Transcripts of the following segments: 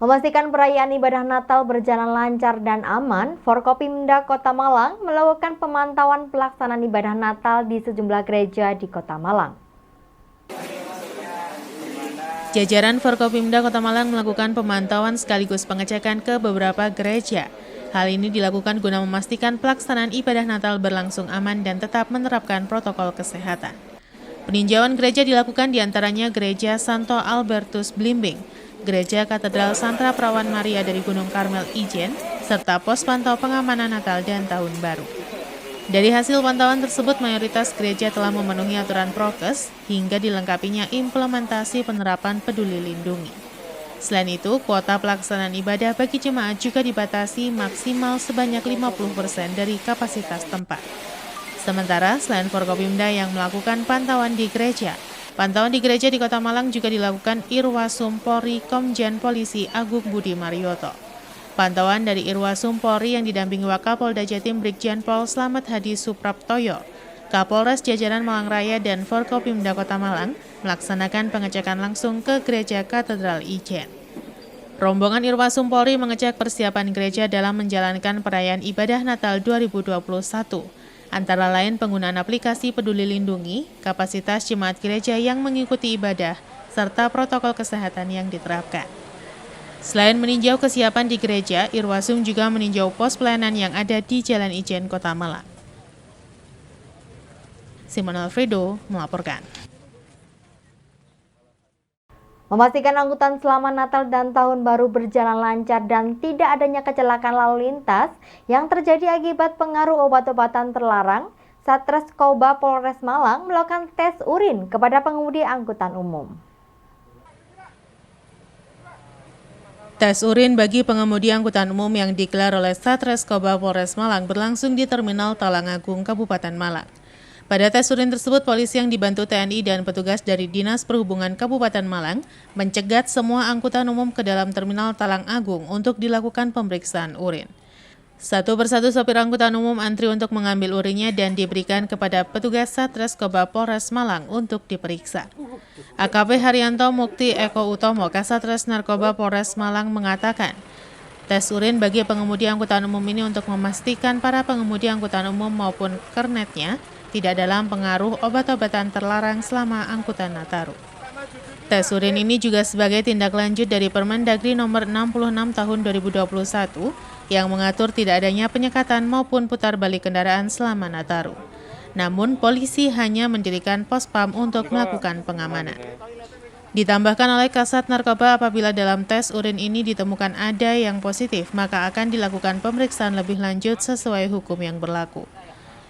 Memastikan perayaan ibadah Natal berjalan lancar dan aman, Forkopimda Kota Malang melakukan pemantauan pelaksanaan ibadah Natal di sejumlah gereja di Kota Malang. Jajaran Forkopimda Kota Malang melakukan pemantauan sekaligus pengecekan ke beberapa gereja. Hal ini dilakukan guna memastikan pelaksanaan ibadah Natal berlangsung aman dan tetap menerapkan protokol kesehatan. Peninjauan gereja dilakukan diantaranya Gereja Santo Albertus Blimbing, Gereja Katedral Santra Perawan Maria dari Gunung Karmel Ijen, serta pos pantau pengamanan Natal dan Tahun Baru. Dari hasil pantauan tersebut, mayoritas gereja telah memenuhi aturan prokes hingga dilengkapinya implementasi penerapan Peduli Lindungi. Selain itu, kuota pelaksanaan ibadah bagi jemaat juga dibatasi maksimal sebanyak 50% dari kapasitas tempat. Sementara, selain Forkopimda yang melakukan pantauan di gereja, pantauan di gereja di Kota Malang juga dilakukan Irwasum Polri Komjen Polisi Agung Budi Marioto. Pantauan dari Irwasum Polri yang didampingi Wakapolda Jatim Brigjen Pol Slamet Hadi Supraptoyo, Kapolres Jajaran Malang Raya dan Forkopimda Kota Malang melaksanakan pengecekan langsung ke Gereja Katedral Ijen. Rombongan Irwasum Polri mengecek persiapan gereja dalam menjalankan perayaan ibadah Natal 2021. Antara lain penggunaan aplikasi Peduli Lindungi, kapasitas jemaat gereja yang mengikuti ibadah, serta protokol kesehatan yang diterapkan. Selain meninjau kesiapan di gereja, Irwasum juga meninjau pos pelayanan yang ada di Jalan Ijen, Kota Malang. Simon Alfredo melaporkan. Memastikan angkutan selama Natal dan Tahun Baru berjalan lancar dan tidak adanya kecelakaan lalu lintas yang terjadi akibat pengaruh obat-obatan terlarang, Satreskoba Polres Malang melakukan tes urin kepada pengemudi angkutan umum. Tes urin bagi pengemudi angkutan umum yang digelar oleh Satreskoba Polres Malang berlangsung di Terminal Talangagung, Kabupaten Malang. Pada tes urin tersebut, polisi yang dibantu TNI dan petugas dari Dinas Perhubungan Kabupaten Malang mencegat semua angkutan umum ke dalam Terminal Talang Agung untuk dilakukan pemeriksaan urin. Satu persatu sopir angkutan umum antri untuk mengambil urinnya dan diberikan kepada petugas Satreskoba Polres Malang untuk diperiksa. AKP Haryanto Mukti Eko Utomo, Kasatres Narkoba Polres Malang mengatakan, tes urin bagi pengemudi angkutan umum ini untuk memastikan para pengemudi angkutan umum maupun kernetnya tidak dalam pengaruh obat-obatan terlarang selama angkutan Nataru. Tes urin ini juga sebagai tindak lanjut dari Permendagri nomor 66 tahun 2021 yang mengatur tidak adanya penyekatan maupun putar balik kendaraan selama Nataru. Namun, polisi hanya mendirikan pos PAM untuk melakukan pengamanan. Ditambahkan oleh Kasat Narkoba, apabila dalam tes urin ini ditemukan ada yang positif, maka akan dilakukan pemeriksaan lebih lanjut sesuai hukum yang berlaku.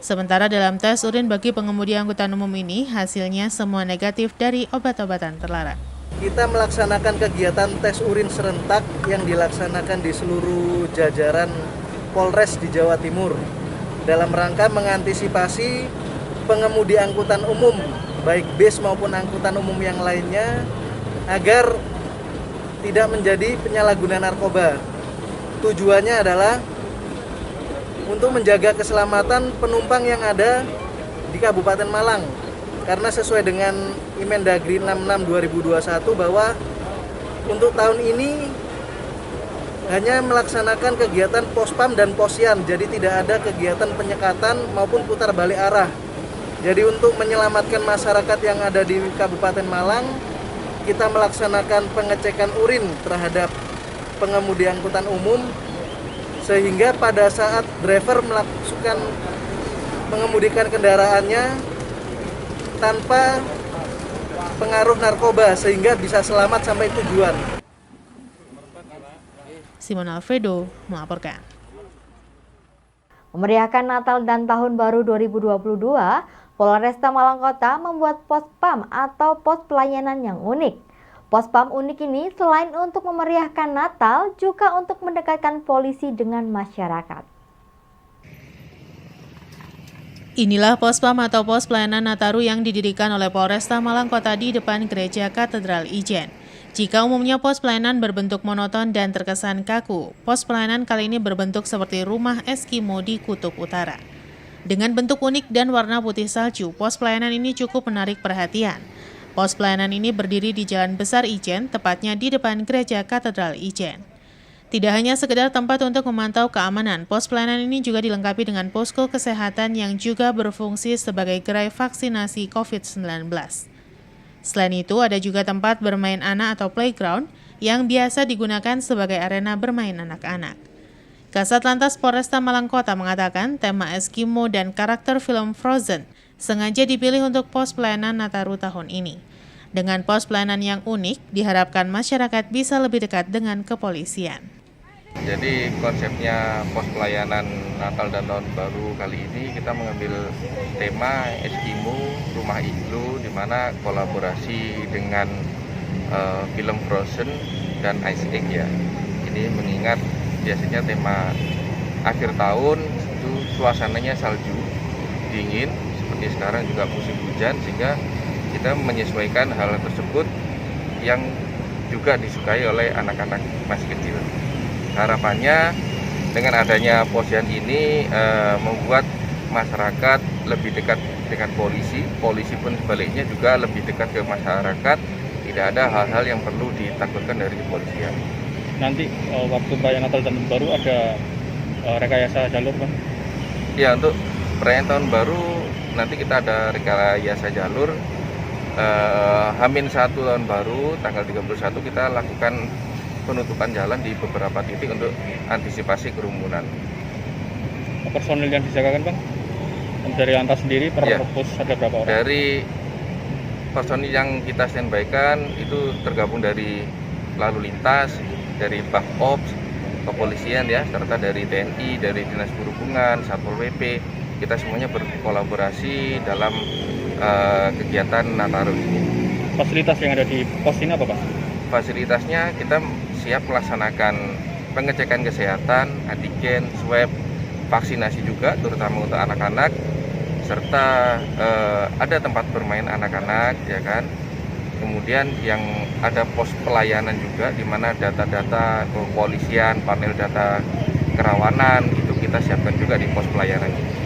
Sementara dalam tes urin bagi pengemudi angkutan umum ini, hasilnya semua negatif dari obat-obatan terlarang. Kita melaksanakan kegiatan tes urin serentak yang dilaksanakan di seluruh jajaran Polres di Jawa Timur dalam rangka mengantisipasi pengemudi angkutan umum, baik bis maupun angkutan umum yang lainnya, agar tidak menjadi penyalahguna narkoba. Tujuannya adalah untuk menjaga keselamatan penumpang yang ada di Kabupaten Malang. Karena sesuai dengan Imendagri 66 2021 bahwa untuk tahun ini hanya melaksanakan kegiatan pospam dan posyan, jadi tidak ada kegiatan penyekatan maupun putar balik arah. Jadi untuk menyelamatkan masyarakat yang ada di Kabupaten Malang, kita melaksanakan pengecekan urin terhadap pengemudi angkutan umum, sehingga pada saat driver melakukan mengemudikan kendaraannya tanpa pengaruh narkoba sehingga bisa selamat sampai tujuan. Simon Alfredo melaporkan. Memeriahkan Natal dan Tahun Baru 2022, Polresta Malang Kota membuat pos PAM atau pos pelayanan yang unik. Pos PAM unik ini selain untuk memeriahkan Natal, juga untuk mendekatkan polisi dengan masyarakat. Inilah pos PAM atau pos pelayanan Nataru yang didirikan oleh Polresta Malang Kota di depan Gereja Katedral Ijen. Jika umumnya pos pelayanan berbentuk monoton dan terkesan kaku, pos pelayanan kali ini berbentuk seperti rumah Eskimo di Kutub Utara. Dengan bentuk unik dan warna putih salju, pos pelayanan ini cukup menarik perhatian. Pos pelayanan ini berdiri di Jalan Besar Ijen, tepatnya di depan Gereja Katedral Ijen. Tidak hanya sekedar tempat untuk memantau keamanan, pos pelayanan ini juga dilengkapi dengan posko kesehatan yang juga berfungsi sebagai gerai vaksinasi COVID-19. Selain itu, ada juga tempat bermain anak atau playground yang biasa digunakan sebagai arena bermain anak-anak. Kasat Lantas Polresta Malang Kota mengatakan tema Eskimo dan karakter film Frozen sengaja dipilih untuk pos pelayanan Nataru tahun ini. Dengan pos pelayanan yang unik, diharapkan masyarakat bisa lebih dekat dengan kepolisian. Jadi konsepnya pos pelayanan Natal dan Tahun Baru kali ini kita mengambil tema Eskimo, Rumah Iglo, di mana kolaborasi dengan film Frozen dan Ice Age ya. Ini mengingat biasanya tema akhir tahun itu suasananya salju, dingin, seperti sekarang juga musim hujan, sehingga kita menyesuaikan hal tersebut yang juga disukai oleh anak-anak masih kecil. Harapannya dengan adanya posyandu ini membuat masyarakat lebih dekat dengan polisi pun sebaliknya juga lebih dekat ke masyarakat, tidak ada hal-hal yang perlu ditakutkan dari kepolisian. Nanti waktu perayaan Natal dan Tahun Baru ada rekayasa jalur, Bang? Ya, untuk perayaan Tahun Baru nanti kita ada rekayasa jalur. H-1 Tahun Baru tanggal 31 kita lakukan penutupan jalan di beberapa titik untuk antisipasi kerumunan. Personil yang disiagakan, Bang? Dari Lantas sendiri per pos ada berapa orang? Dari personil yang kita standby-kan itu tergabung dari lalu lintas, dari Bakops, kepolisian ya, serta dari TNI, dari Dinas Perhubungan, Satpol PP. Kita semuanya berkolaborasi dalam kegiatan Nataru ini. Fasilitas yang ada di pos ini apa, Pak? Fasilitasnya kita siap melaksanakan pengecekan kesehatan, antigen, swab, vaksinasi juga terutama untuk anak-anak, serta ada tempat bermain anak-anak ya kan. Kemudian yang ada pos pelayanan juga di mana data-data kepolisian, panel data kerawanan itu kita siapkan juga di pos pelayanan ini.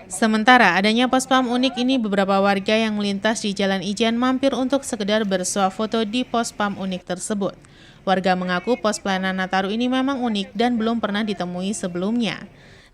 Sementara adanya pospam unik ini, beberapa warga yang melintas di Jalan Ijen mampir untuk sekedar bersuah foto di pospam unik tersebut. Warga mengaku pos pelayanan Nataru ini memang unik dan belum pernah ditemui sebelumnya.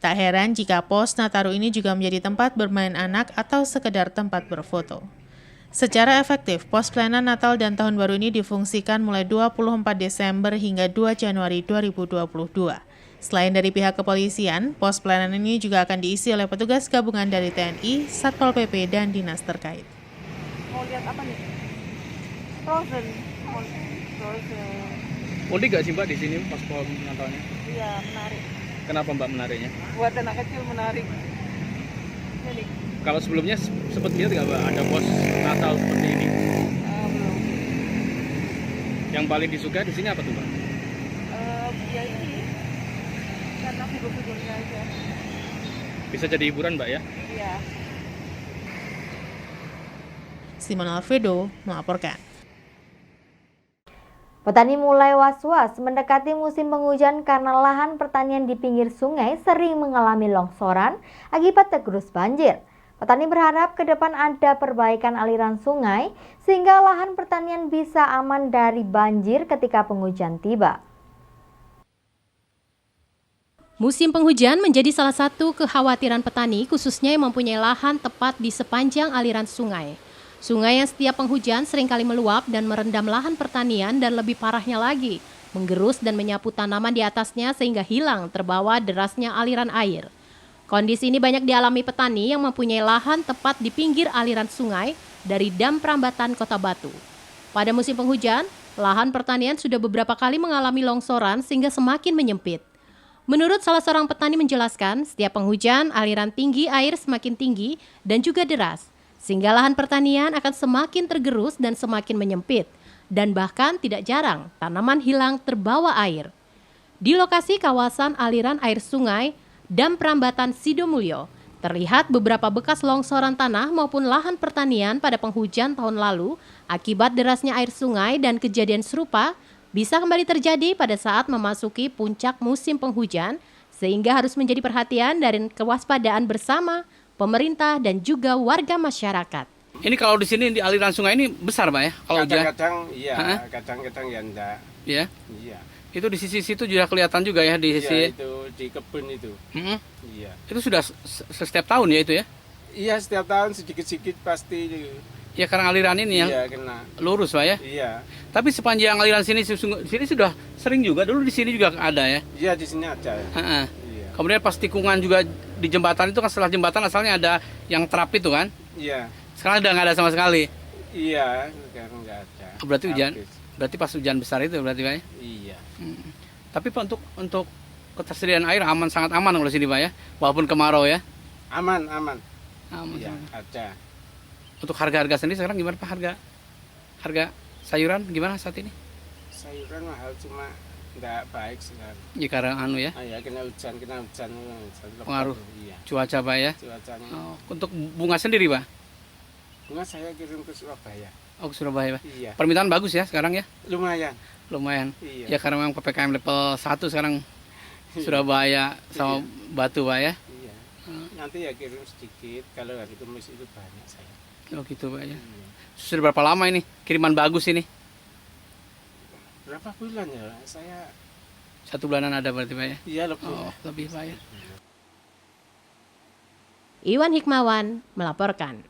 Tak heran jika pos Nataru ini juga menjadi tempat bermain anak atau sekedar tempat berfoto. Secara efektif, pos pelayanan Natal dan Tahun Baru ini difungsikan mulai 24 Desember hingga 2 Januari 2022. Selain dari pihak kepolisian, pos pelayanan ini juga akan diisi oleh petugas gabungan dari TNI, Satpol PP, dan dinas terkait. Mau lihat apa nih? Frozen. Unik gak sih, Mbak, di sini pas pos Natalnya? Iya, menarik. Kenapa, Mbak, menariknya? Buat anak kecil menarik. Unik. Kalau sebelumnya sempat lihat nggak, Mbak, ada pos Natal seperti ini? Belum. Yang paling disukai di sini apa tuh, Mbak? Ya ini. Karena figur-figurnya aja. Bisa jadi hiburan, Mbak, ya? Iya. Simon Alfredo melaporkan. Petani mulai was-was mendekati musim penghujan karena lahan pertanian di pinggir sungai sering mengalami longsoran akibat tergerus banjir. Petani berharap ke depan ada perbaikan aliran sungai sehingga lahan pertanian bisa aman dari banjir ketika penghujan tiba. Musim penghujan menjadi salah satu kekhawatiran petani, khususnya yang mempunyai lahan tepat di sepanjang aliran sungai. Sungai yang setiap penghujan seringkali meluap dan merendam lahan pertanian dan lebih parahnya lagi, menggerus dan menyapu tanaman di atasnya sehingga hilang terbawa derasnya aliran air. Kondisi ini banyak dialami petani yang mempunyai lahan tepat di pinggir aliran sungai dari Dam Prambatan Kota Batu. Pada musim penghujan, lahan pertanian sudah beberapa kali mengalami longsoran sehingga semakin menyempit. Menurut salah seorang petani menjelaskan, setiap penghujan aliran tinggi air semakin tinggi dan juga deras, sehingga lahan pertanian akan semakin tergerus dan semakin menyempit, dan bahkan tidak jarang tanaman hilang terbawa air. Di lokasi kawasan aliran air sungai, Dam Prambatan Sidomulyo, terlihat beberapa bekas longsoran tanah maupun lahan pertanian pada penghujan tahun lalu akibat derasnya air sungai, dan kejadian serupa bisa kembali terjadi pada saat memasuki puncak musim penghujan, sehingga harus menjadi perhatian dan kewaspadaan bersama pemerintah dan juga warga masyarakat. Ini kalau di sini di aliran sungai ini besar, Pak ya? Kalau hujan. Kadang-kadang iya, kadang-kadang ya enggak. Ya. Iya. Itu di sisi situ juga kelihatan juga ya di sisi. Iya, itu di kebun itu. Iya. Itu sudah setiap tahun ya itu ya? Iya, setiap tahun sedikit-sedikit pasti. Ya karena aliran ini yang kena. lurus, Pak ya? Iya. Tapi sepanjang aliran sini sudah sering juga. Dulu di sini juga ada ya? Iya, di sini ada. Iya. Kemudian Kemudian pas tikungan juga di jembatan itu kan, setelah jembatan asalnya ada yang trap itu kan? Iya. Sekarang udah nggak ada sama sekali. Iya, sekarang nggak ada. Berarti hujan. Habis. Berarti pas hujan besar itu berarti, Pak ya? Iya. Tapi Pak untuk ketersediaan air aman, sangat aman kalau sini, Pak ya? Walaupun kemarau ya? Aman. Aman. Iya, ada. Untuk harga-harga sendiri sekarang gimana Pak? Harga sayuran gimana saat ini? Sayuran mahal cuma nggak baik sekarang. Ya karena ya? Ya kena hujan. Pengaruh Iya. cuaca, Pak ya? Cuacanya. Oh, untuk bunga sendiri, Pak? Bunga saya kirim ke Surabaya. Oh, ke Surabaya, Pak. Iya. Permintaan bagus ya sekarang ya? Lumayan. Ya Iya. karena memang PPKM level 1 sekarang Surabaya sama Batu, Pak ya? Iya. Nanti ya kirim sedikit. Kalau hari Kamis itu banyak saya. Oh gitu, Pak ya? Iya. Sudah berapa lama ini kiriman bagus ini? Berapa bulan ya? Saya 1 bulanan ada berarti, Pak ya? iya lebih. Oh, lebih, Pak ya? Iwan Hikmawan melaporkan.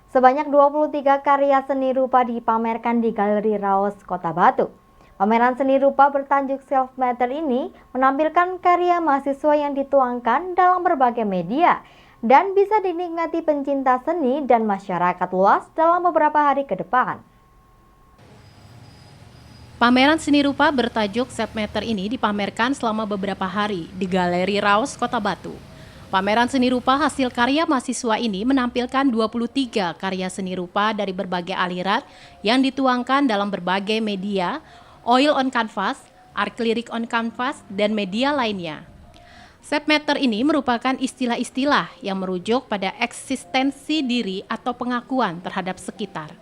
Sebanyak 23 karya seni rupa dipamerkan di Galeri Raos Kota Batu. Pameran seni rupa bertajuk Self Matter ini menampilkan karya mahasiswa yang dituangkan dalam berbagai media dan bisa dinikmati pencinta seni dan masyarakat luas dalam beberapa hari ke depan. Pameran seni rupa bertajuk Self Matter ini dipamerkan selama beberapa hari di Galeri Raos Kota Batu. Pameran seni rupa hasil karya mahasiswa ini menampilkan 23 karya seni rupa dari berbagai aliran yang dituangkan dalam berbagai media, oil on canvas, acrylic on canvas, dan media lainnya. Self Matter ini merupakan istilah-istilah yang merujuk pada eksistensi diri atau pengakuan terhadap sekitar.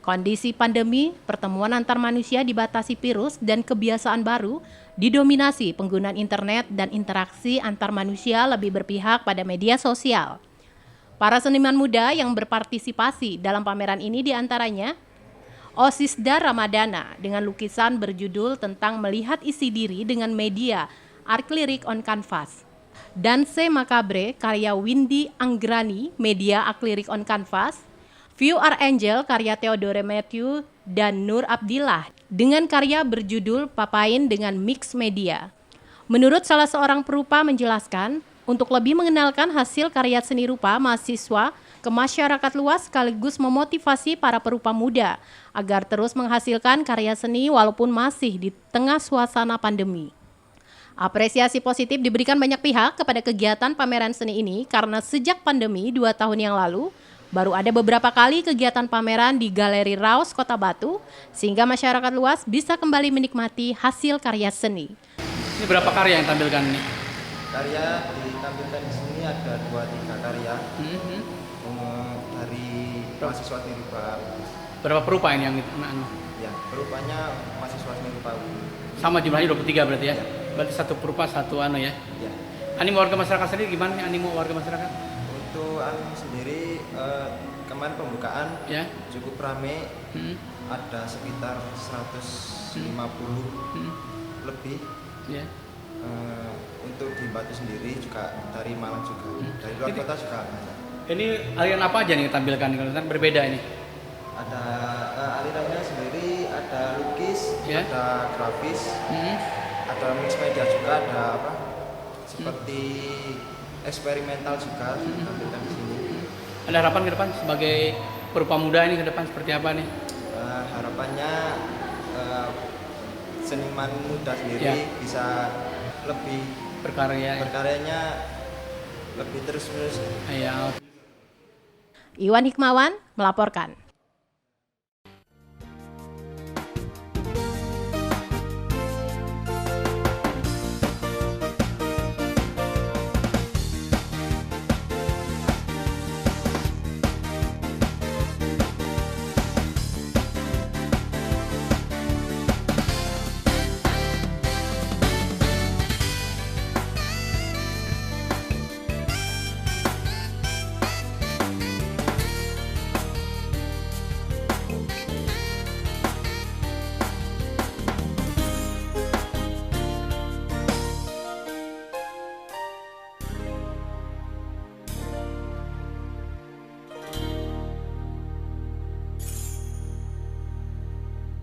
Kondisi pandemi, pertemuan antar manusia dibatasi virus dan kebiasaan baru, didominasi penggunaan internet dan interaksi antar manusia lebih berpihak pada media sosial. Para seniman muda yang berpartisipasi dalam pameran ini diantaranya Osisda Ramadana dengan lukisan berjudul tentang melihat isi diri dengan media acrylic on canvas. Danse Macabre karya Windy Anggrani, media acrylic on canvas. View Are Angel karya Theodore Matthew dan Nur Abdillah dengan karya berjudul Papain dengan mix media. Menurut salah seorang perupa menjelaskan, untuk lebih mengenalkan hasil karya seni rupa mahasiswa ke masyarakat luas sekaligus memotivasi para perupa muda agar terus menghasilkan karya seni walaupun masih di tengah suasana pandemi. Apresiasi positif diberikan banyak pihak kepada kegiatan pameran seni ini karena sejak pandemi 2 tahun yang lalu, baru ada beberapa kali kegiatan pameran di Galeri Raos Kota Batu, sehingga masyarakat luas bisa kembali menikmati hasil karya seni. Ini berapa karya yang tampilkan ini? Karya ditampilkan di sini ada 2-3 karya dari mahasiswa seni rupa. Berapa perupa ini yang Ya, perupanya mahasiswa seni rupa. Sama jumlahnya 23 berarti ya? Berarti satu perupa satu ya? Ya. Animo warga masyarakat sendiri gimana nih animo warga masyarakat? Untuk sendiri kemarin pembukaan Ya. cukup rame, ada sekitar 150 lebih. Ya. Untuk di Batu sendiri juga dari Malang juga, dari luar kota juga ada. Ini aliran apa aja nih tampilkan kalau kan berbeda ini? Ada alirannya sendiri, ada lukis, Ya. ada grafis, ada mix media juga, ada apa? Seperti eksperimental juga ditampilkan di sini. Ada harapan ke depan sebagai perupa muda ini ke depan seperti apa nih? Harapannya seniman muda sendiri Ya. bisa lebih berkaryanya lebih terus-menerus. Ya. Iwan Hikmawan melaporkan.